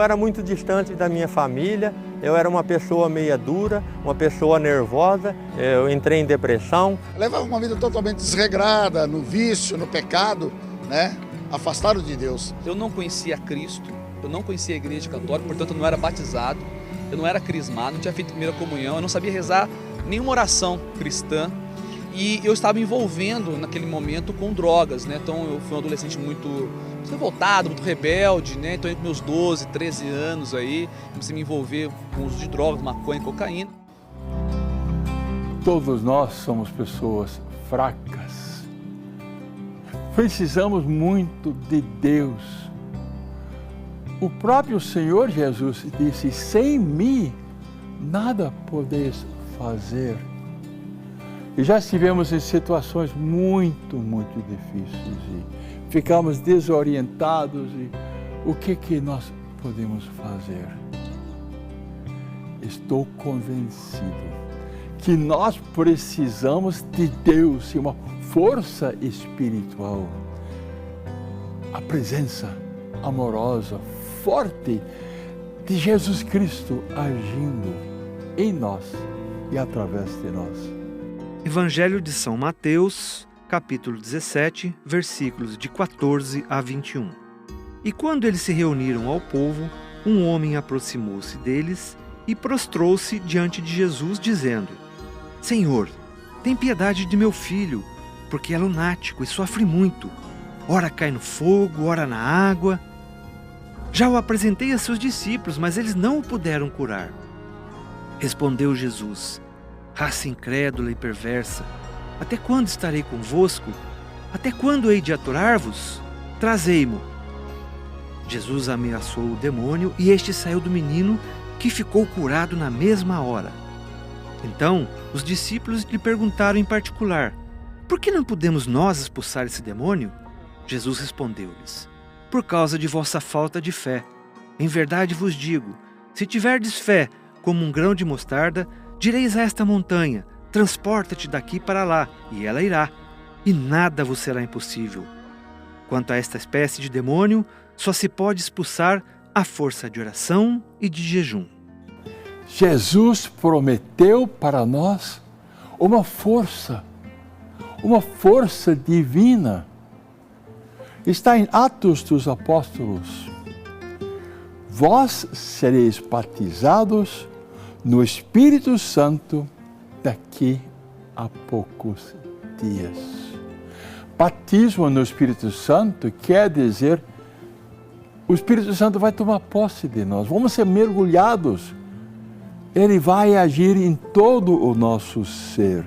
era muito distante da minha família, eu era uma pessoa meia dura, uma pessoa nervosa, eu entrei em depressão. Eu levava uma vida totalmente desregrada, no vício, no pecado, né? Afastado de Deus. Eu não conhecia Cristo, eu não conhecia a igreja católica, portanto eu não era batizado, eu não era crismado, não tinha feito primeira comunhão, eu não sabia rezar nenhuma oração cristã. E eu estava me envolvendo naquele momento com drogas, né? Então eu fui um adolescente muito revoltado, muito rebelde, né? Então com meus 12, 13 anos aí, comecei a me envolver com o uso de drogas, maconha, cocaína. Todos nós somos pessoas fracas. Precisamos muito de Deus. O próprio Senhor Jesus disse: sem mim nada podeis fazer. E já estivemos em situações muito difíceis e ficamos desorientados. E o que nós podemos fazer? Estou convencido que nós precisamos de Deus e uma força espiritual. A presença amorosa, forte de Jesus Cristo agindo em nós e através de nós. Evangelho de São Mateus, capítulo 17, versículos de 14 a 21. E quando eles se reuniram ao povo, um homem aproximou-se deles e prostrou-se diante de Jesus, dizendo: Senhor, tem piedade de meu filho, porque é lunático e sofre muito. Ora cai no fogo, ora na água. Já o apresentei a seus discípulos, mas eles não o puderam curar. Respondeu Jesus: Raça incrédula e perversa, até quando estarei convosco? Até quando hei de aturar-vos? Trazei-mo. Jesus ameaçou o demônio e este saiu do menino, que ficou curado na mesma hora. Então, os discípulos lhe perguntaram em particular: Por que não podemos nós expulsar esse demônio? Jesus respondeu-lhes: Por causa de vossa falta de fé. Em verdade vos digo, se tiverdes fé como um grão de mostarda, direis a esta montanha: transporta-te daqui para lá, e ela irá, e nada vos será impossível. Quanto a esta espécie de demônio, só se pode expulsar à força de oração e de jejum. Jesus prometeu para nós uma força divina. Está em Atos dos Apóstolos: Vós sereis batizados no Espírito Santo daqui a poucos dias. Batismo no Espírito Santo quer dizer o Espírito Santo vai tomar posse de nós, vamos ser mergulhados. Ele vai agir em todo o nosso ser.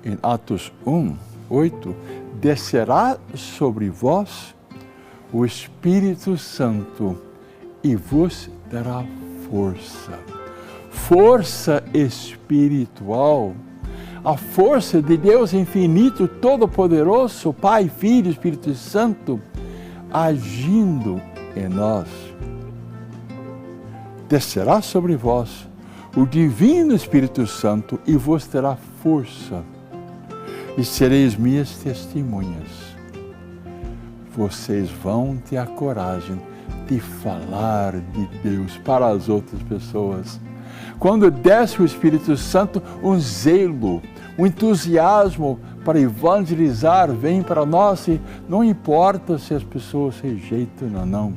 Em Atos 1:8, descerá sobre vós o Espírito Santo e vos dará força espiritual, a força de Deus infinito, todo-poderoso, Pai, Filho, Espírito Santo, agindo em nós. Descerá sobre vós o divino Espírito Santo e vos dará força, e sereis minhas testemunhas. Vocês vão ter a coragem de falar de Deus para as outras pessoas. Quando desce o Espírito Santo, um zelo, um entusiasmo para evangelizar vem para nós, e não importa se as pessoas rejeitam ou não.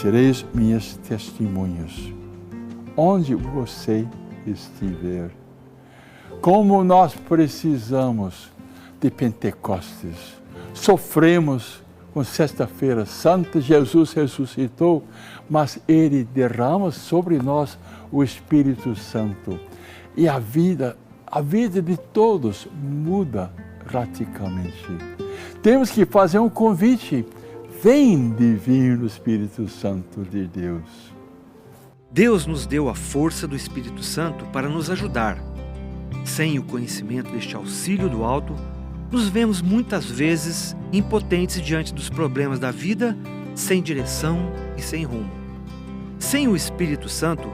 Sereis minhas testemunhas, onde você estiver. Como nós precisamos de Pentecostes, sofremos com Sexta-feira Santa, Jesus ressuscitou, mas Ele derrama sobre nós o Espírito Santo. E a vida de todos muda radicalmente. Temos que fazer um convite: vem, divino Espírito Santo de Deus. Deus nos deu a força do Espírito Santo para nos ajudar. Sem o conhecimento deste auxílio do alto, nos vemos muitas vezes impotentes diante dos problemas da vida, sem direção e sem rumo. Sem o Espírito Santo,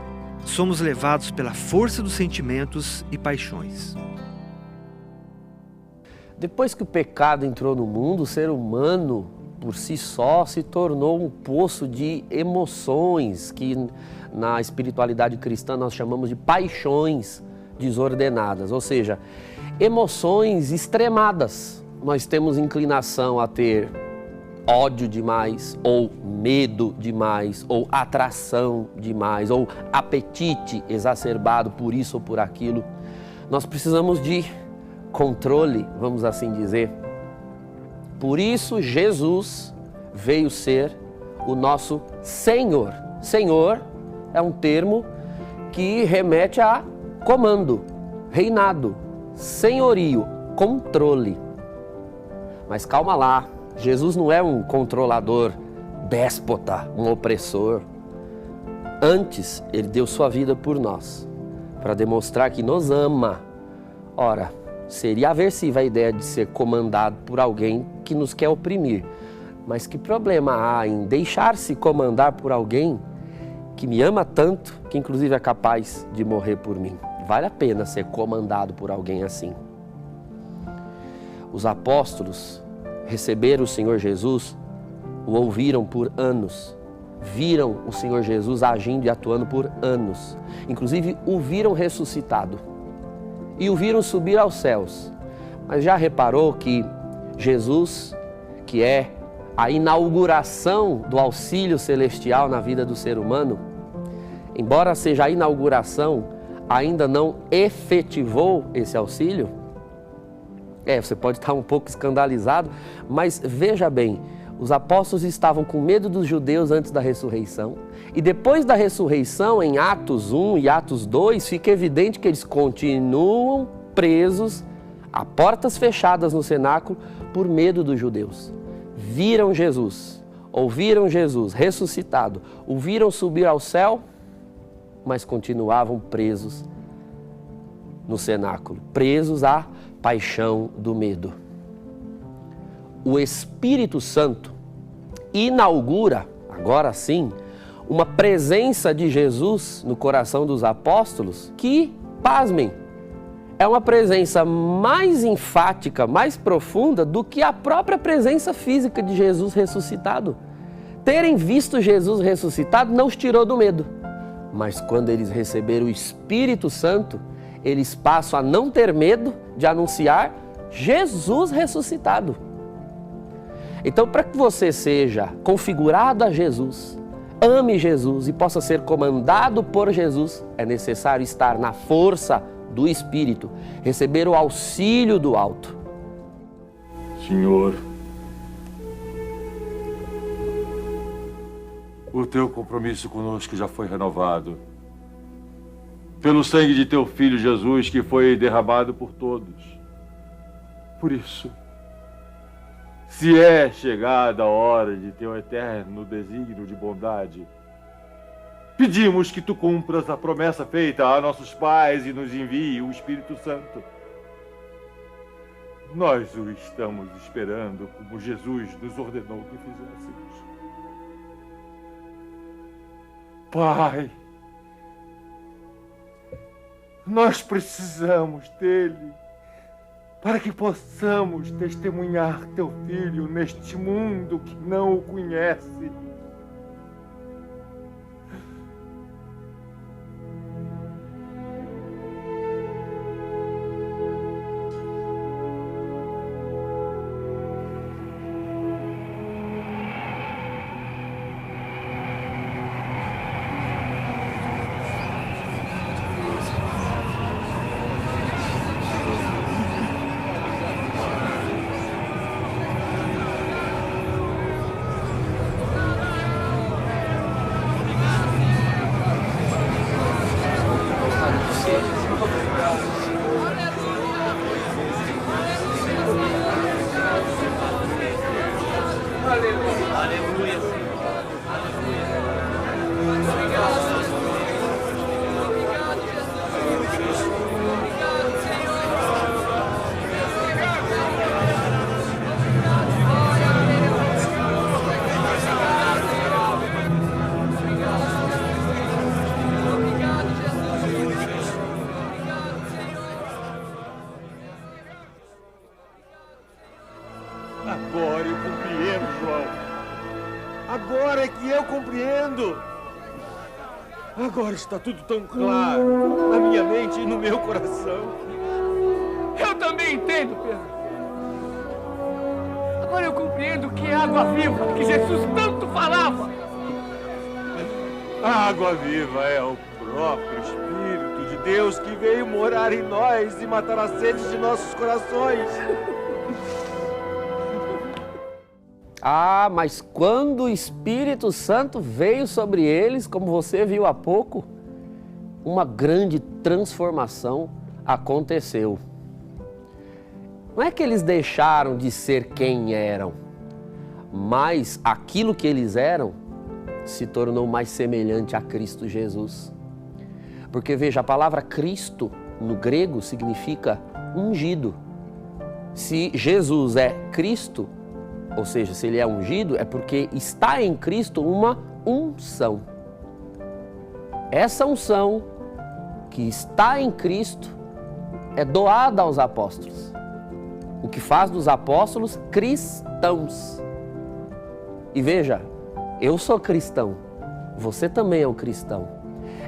somos levados pela força dos sentimentos e paixões. Depois que o pecado entrou no mundo, o ser humano por si só se tornou um poço de emoções que na espiritualidade cristã nós chamamos de paixões desordenadas, ou seja, emoções extremadas. Nós temos inclinação a ter ódio demais, ou medo demais, ou atração demais, ou apetite exacerbado por isso ou por aquilo. Nós precisamos de controle, vamos assim dizer. Por isso Jesus veio ser o nosso Senhor. Senhor é um termo que remete a comando, reinado, senhorio, controle. Mas calma lá, Jesus não é um controlador déspota, um opressor. Antes, ele deu sua vida por nós, para demonstrar que nos ama. Ora, seria aversiva a ideia de ser comandado por alguém que nos quer oprimir. Mas que problema há em deixar-se comandar por alguém que me ama tanto, que inclusive é capaz de morrer por mim? Vale a pena ser comandado por alguém assim. Os apóstolos receberam o Senhor Jesus, o ouviram por anos, viram o Senhor Jesus agindo e atuando por anos, inclusive o viram ressuscitado e o viram subir aos céus. Mas já reparou que Jesus, que é a inauguração do auxílio celestial na vida do ser humano, embora seja a inauguração, ainda não efetivou esse auxílio? Você pode estar um pouco escandalizado, mas veja bem, os apóstolos estavam com medo dos judeus antes da ressurreição, e depois da ressurreição, em Atos 1 e Atos 2, fica evidente que eles continuam presos a portas fechadas no cenáculo por medo dos judeus. Viram Jesus, ouviram Jesus ressuscitado, o viram subir ao céu, mas continuavam presos no cenáculo, presos à paixão do medo. O Espírito Santo inaugura, agora sim, uma presença de Jesus no coração dos apóstolos que, pasmem, é uma presença mais enfática, mais profunda do que a própria presença física de Jesus ressuscitado. Terem visto Jesus ressuscitado não os tirou do medo, mas quando eles receberam o Espírito Santo, eles passam a não ter medo de anunciar Jesus ressuscitado. Então, para que você seja configurado a Jesus, ame Jesus e possa ser comandado por Jesus, é necessário estar na força do Espírito, receber o auxílio do alto. Senhor, o teu compromisso conosco já foi renovado pelo sangue de teu Filho Jesus, que foi derramado por todos. Por isso, se é chegada a hora de teu eterno desígnio de bondade, pedimos que tu cumpras a promessa feita a nossos pais e nos envie o Espírito Santo. Nós o estamos esperando como Jesus nos ordenou que fizéssemos. Pai, nós precisamos dele para que possamos testemunhar teu Filho neste mundo que não o conhece. Agora eu compreendo João. Agora é que eu compreendo. Agora está tudo tão claro na minha mente e no meu coração. Eu também entendo, Pedro. Agora eu compreendo o que é água viva, que Jesus tanto falava. A água viva é o próprio Espírito de Deus que veio morar em nós e matar a sede de nossos corações. Ah, mas quando o Espírito Santo veio sobre eles, como você viu há pouco, uma grande transformação aconteceu. Não é que eles deixaram de ser quem eram, mas aquilo que eles eram se tornou mais semelhante a Cristo Jesus. Porque veja, a palavra Cristo no grego significa ungido. Se Jesus é Cristo, ou seja, se ele é ungido, é porque está em Cristo uma unção. Essa unção que está em Cristo é doada aos apóstolos, o que faz dos apóstolos cristãos. E veja, eu sou cristão, você também é um cristão.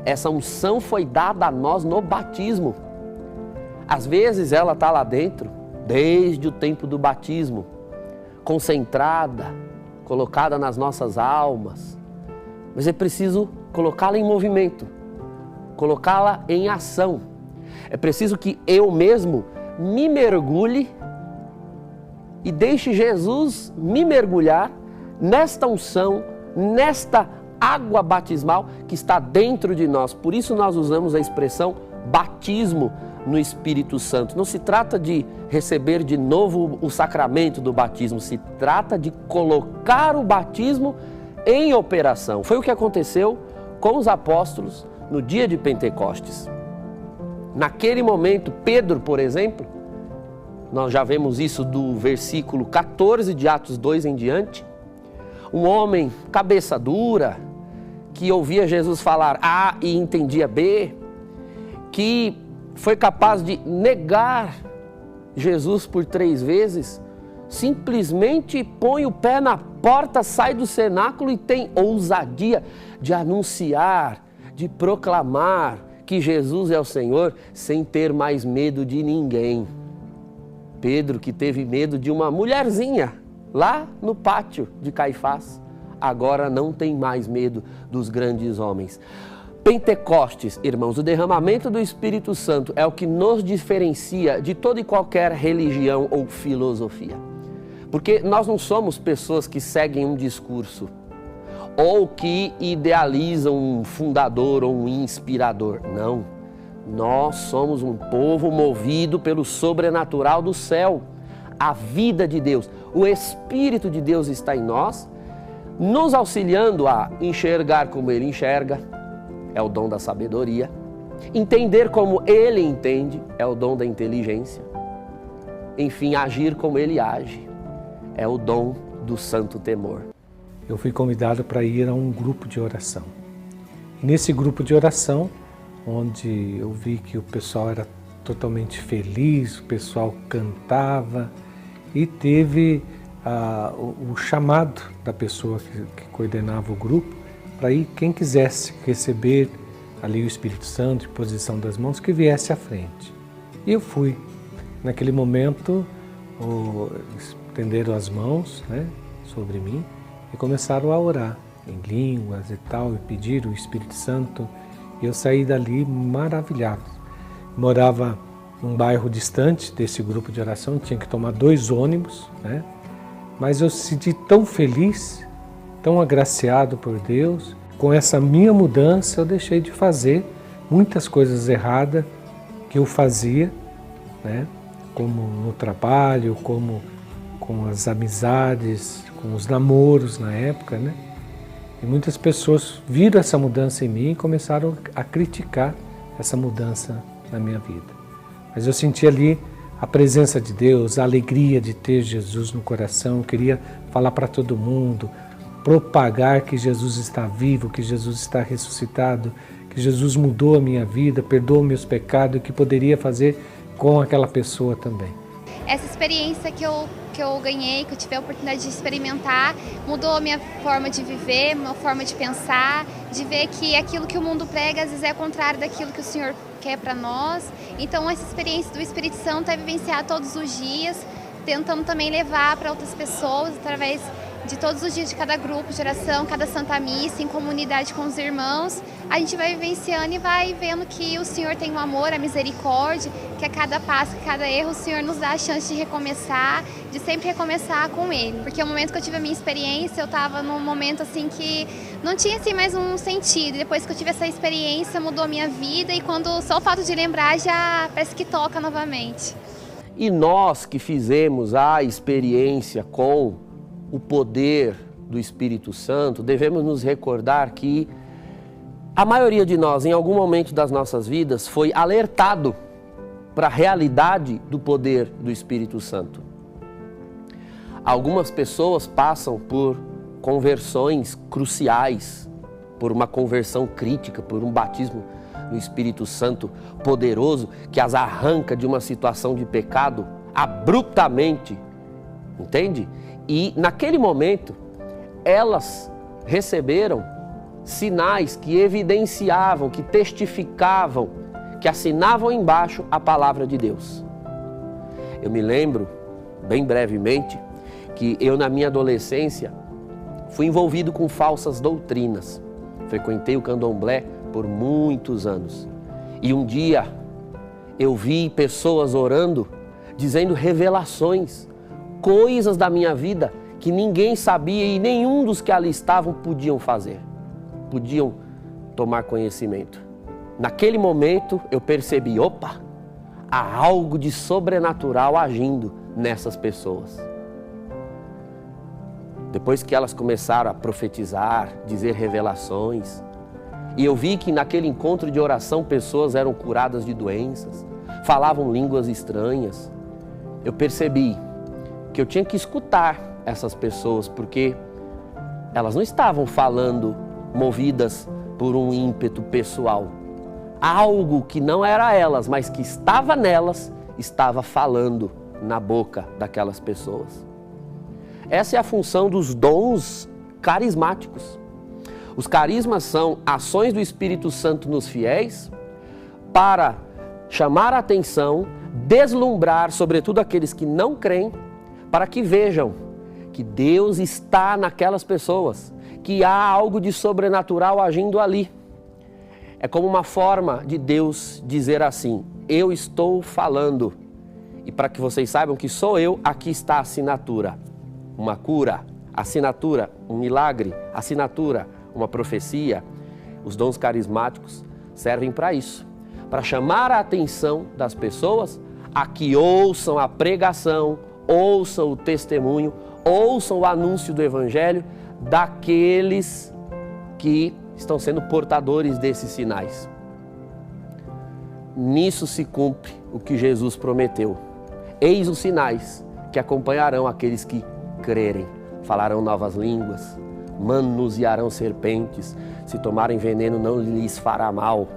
Essa unção foi dada a nós no batismo. Às vezes ela está lá dentro, desde o tempo do batismo, concentrada, colocada nas nossas almas, mas é preciso colocá-la em movimento, colocá-la em ação. É preciso que eu mesmo me mergulhe e deixe Jesus me mergulhar nesta unção, nesta água batismal que está dentro de nós. Por isso nós usamos a expressão batismo no Espírito Santo. Não se trata de receber de novo o sacramento do batismo, se trata de colocar o batismo em operação. Foi o que aconteceu com os apóstolos no dia de Pentecostes. Naquele momento, Pedro, por exemplo, nós já vemos isso do versículo 14 de Atos 2 em diante, um homem cabeça dura, que ouvia Jesus falar A e entendia B, que foi capaz de negar Jesus por 3 vezes, simplesmente põe o pé na porta, sai do cenáculo e tem ousadia de anunciar, de proclamar que Jesus é o Senhor, sem ter mais medo de ninguém. Pedro, que teve medo de uma mulherzinha lá no pátio de Caifás, agora não tem mais medo dos grandes homens. Pentecostes, irmãos, o derramamento do Espírito Santo é o que nos diferencia de toda e qualquer religião ou filosofia. Porque nós não somos pessoas que seguem um discurso ou que idealizam um fundador ou um inspirador. Não. Nós somos um povo movido pelo sobrenatural do céu. A vida de Deus, o Espírito de Deus está em nós, nos auxiliando a enxergar como Ele enxerga, é o dom da sabedoria. Entender como Ele entende, é o dom da inteligência. Enfim, agir como Ele age, é o dom do santo temor. Eu fui convidado para ir a um grupo de oração. E nesse grupo de oração, onde eu vi que o pessoal era totalmente feliz, o pessoal cantava e teve o chamado da pessoa que coordenava o grupo para ir, quem quisesse receber ali o Espírito Santo, imposição das mãos, que viesse à frente. E eu fui. Naquele momento, estenderam as mãos, né, sobre mim e começaram a orar em línguas e tal, e pediram o Espírito Santo. E eu saí dali maravilhado. Morava num bairro distante desse grupo de oração, tinha que tomar 2 ônibus, né? Mas eu senti tão feliz, tão agraciado por Deus. Com essa minha mudança, eu deixei de fazer muitas coisas erradas que eu fazia, né? Como no trabalho, como com as amizades, com os namoros na época, né? E muitas pessoas viram essa mudança em mim e começaram a criticar essa mudança na minha vida. Mas eu senti ali a presença de Deus, a alegria de ter Jesus no coração. Eu queria falar para todo mundo, propagar que Jesus está vivo, que Jesus está ressuscitado, que Jesus mudou a minha vida, perdoou meus pecados e que poderia fazer com aquela pessoa também. Essa experiência que eu que eu ganhei, que eu tive a oportunidade de experimentar, mudou a minha forma de viver, minha forma de pensar, de ver que aquilo que o mundo prega às vezes é contrário daquilo que o Senhor quer para nós. Então essa experiência do Espírito Santo é vivenciar todos os dias, tentando também levar para outras pessoas através de todos os dias de cada grupo de oração, cada Santa Missa, em comunidade com os irmãos. A gente vai vivenciando e vai vendo que o Senhor tem o amor, a misericórdia, que a cada passo, a cada erro, o Senhor nos dá a chance de recomeçar, de sempre recomeçar com Ele. Porque o momento que eu tive a minha experiência, eu estava num momento assim que não tinha assim mais um sentido. Depois que eu tive essa experiência, mudou a minha vida, e quando só o fato de lembrar já parece que toca novamente. E nós que fizemos a experiência com o poder do Espírito Santo, devemos nos recordar que a maioria de nós, em algum momento das nossas vidas, foi alertado para a realidade do poder do Espírito Santo. Algumas pessoas passam por conversões cruciais, por uma conversão crítica, por um batismo no Espírito Santo poderoso que as arranca de uma situação de pecado abruptamente, entende? E naquele momento, elas receberam sinais que evidenciavam, que testificavam, que assinavam embaixo a palavra de Deus. Eu me lembro, bem brevemente, que eu na minha adolescência fui envolvido com falsas doutrinas. Frequentei o candomblé por muitos anos. E um dia eu vi pessoas orando, dizendo revelações, coisas da minha vida que ninguém sabia e nenhum dos que ali estavam podiam fazer, podiam tomar conhecimento. Naquele momento eu percebi, opa, há algo de sobrenatural agindo nessas pessoas. Depois que elas começaram a profetizar, dizer revelações, e eu vi que naquele encontro de oração pessoas eram curadas de doenças, falavam línguas estranhas, eu percebi que eu tinha que escutar essas pessoas, porque elas não estavam falando movidas por um ímpeto pessoal. Algo que não era elas, mas que estava nelas, estava falando na boca daquelas pessoas. Essa é a função dos dons carismáticos. Os carismas são ações do Espírito Santo nos fiéis para chamar a atenção, deslumbrar, sobretudo aqueles que não creem, para que vejam que Deus está naquelas pessoas, que há algo de sobrenatural agindo ali. É como uma forma de Deus dizer assim, eu estou falando, e para que vocês saibam que sou eu, aqui está a assinatura. Uma cura, assinatura, um milagre, assinatura, uma profecia. Os dons carismáticos servem para isso, para chamar a atenção das pessoas a que ouçam a pregação, ouçam o testemunho, ouçam o anúncio do Evangelho daqueles que estão sendo portadores desses sinais. Nisso se cumpre o que Jesus prometeu. Eis os sinais que acompanharão aqueles que crerem. Falarão novas línguas, manusearão serpentes, se tomarem veneno não lhes fará mal.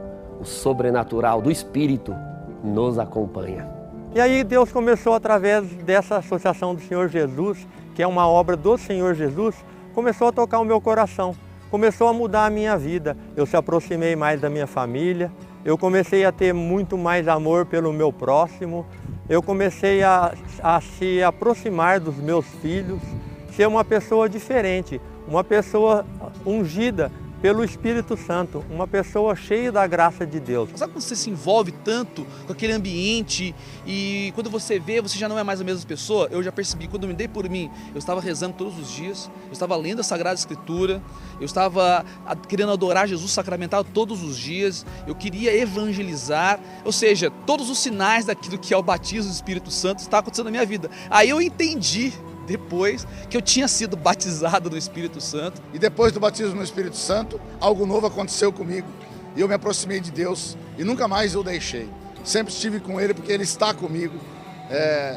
O sobrenatural do Espírito nos acompanha. E aí Deus começou, através dessa associação do Senhor Jesus, que é uma obra do Senhor Jesus, começou a tocar o meu coração, começou a mudar a minha vida. Eu se aproximei mais da minha família, eu comecei a ter muito mais amor pelo meu próximo, eu comecei a se aproximar dos meus filhos, ser uma pessoa diferente, uma pessoa ungida pelo Espírito Santo, uma pessoa cheia da graça de Deus. Sabe quando você se envolve tanto com aquele ambiente e quando você vê, você já não é mais a mesma pessoa? Eu já percebi, quando eu me dei por mim, eu estava rezando todos os dias, eu estava lendo a Sagrada Escritura, eu estava querendo adorar Jesus sacramentado todos os dias, eu queria evangelizar, ou seja, todos os sinais daquilo que é o batismo do Espírito Santo estavam acontecendo na minha vida. Aí eu entendi depois que eu tinha sido batizado no Espírito Santo. E depois do batismo no Espírito Santo, algo novo aconteceu comigo. E eu me aproximei de Deus e nunca mais eu deixei. Sempre estive com Ele porque Ele está comigo,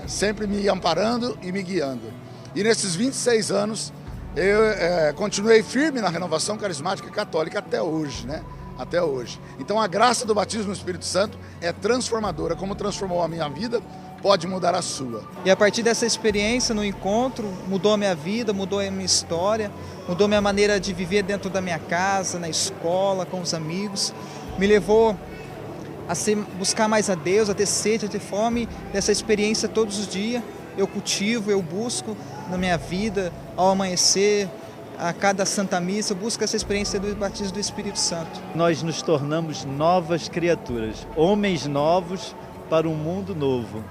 sempre me amparando e me guiando. E nesses 26 anos, eu continuei firme na renovação carismática católica até hoje, né? Até hoje. Então a graça do batismo no Espírito Santo é transformadora, como transformou a minha vida, pode mudar a sua. E a partir dessa experiência no encontro, mudou a minha vida, mudou a minha história, mudou a minha maneira de viver dentro da minha casa, na escola, com os amigos. Me levou a buscar mais a Deus, a ter sede, a ter fome dessa experiência todos os dias. Eu cultivo, eu busco na minha vida, ao amanhecer, a cada Santa Missa, eu busco essa experiência do batismo do Espírito Santo. Nós nos tornamos novas criaturas, homens novos para um mundo novo.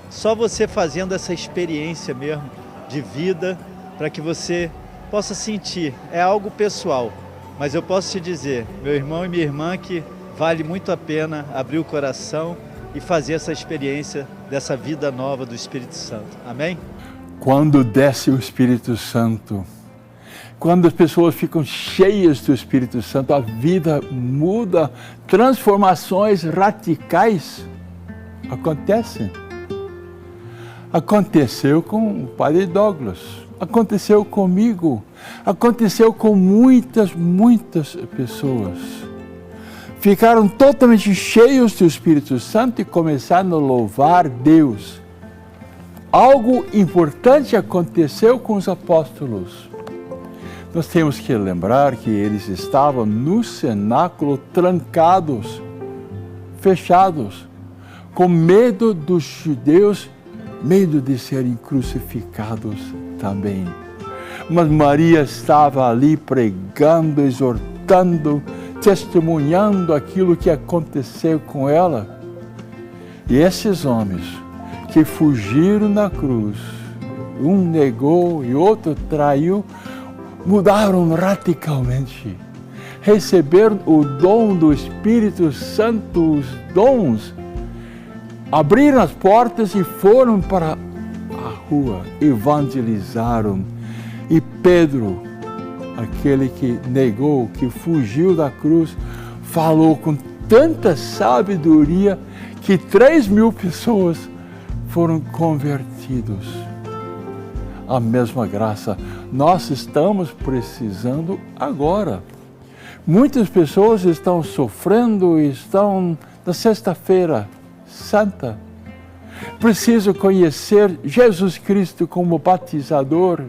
Só você fazendo essa experiência mesmo de vida, para que você possa sentir, é algo pessoal, mas eu posso te dizer, meu irmão e minha irmã, que vale muito a pena abrir o coração e fazer essa experiência dessa vida nova do Espírito Santo. Amém? Quando desce o Espírito Santo, quando as pessoas ficam cheias do Espírito Santo, a vida muda, transformações radicais acontecem. Aconteceu com o Padre Douglas, aconteceu comigo, aconteceu com muitas pessoas. Ficaram totalmente cheios do Espírito Santo e começaram a louvar Deus. Algo importante aconteceu com os apóstolos. Nós temos que lembrar que eles estavam no cenáculo trancados, fechados, com medo dos judeus, medo de serem crucificados também. Mas Maria estava ali pregando, exortando, testemunhando aquilo que aconteceu com ela. E esses homens que fugiram na cruz, um negou e outro traiu, mudaram radicalmente. Receberam o dom do Espírito Santo, os dons, abriram as portas e foram para a rua, evangelizaram. E Pedro, aquele que negou, que fugiu da cruz, falou com tanta sabedoria que 3.000 pessoas foram convertidos. A mesma graça nós estamos precisando agora. Muitas pessoas estão sofrendo, estão na Sexta-feira Santa. Precisam conhecer Jesus Cristo como batizador,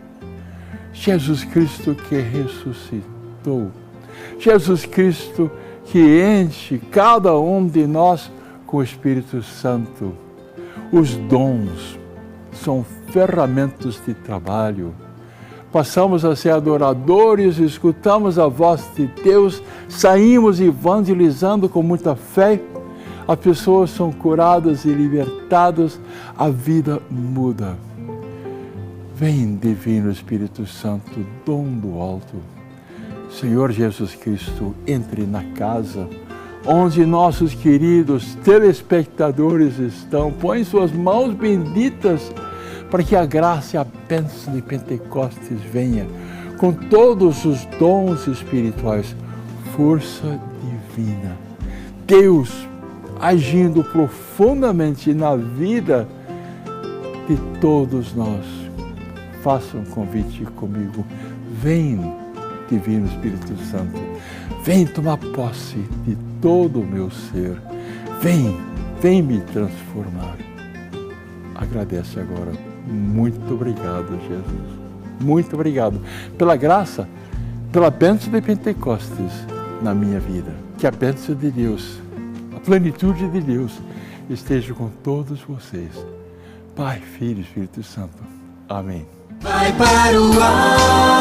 Jesus Cristo que ressuscitou, Jesus Cristo que enche cada um de nós com o Espírito Santo. Os dons são ferramentas de trabalho. Passamos a ser adoradores, escutamos a voz de Deus, saímos evangelizando com muita fé, as pessoas são curadas e libertadas, a vida muda. Vem, Divino Espírito Santo, dom do alto. Senhor Jesus Cristo, entre na casa onde nossos queridos telespectadores estão. Põe suas mãos benditas para que a graça e a bênção de Pentecostes venha com todos os dons espirituais, força divina. Deus agindo profundamente na vida de todos nós. Faça um convite comigo. Vem, Divino Espírito Santo. Vem tomar posse de todo o meu ser. Vem me transformar. Agradece agora. Muito obrigado, Jesus. Muito obrigado pela graça, pela bênção de Pentecostes na minha vida. Que a bênção de Deus, a plenitude de Deus esteja com todos vocês. Pai, Filho e Espírito Santo. Amém. Vai para o ar.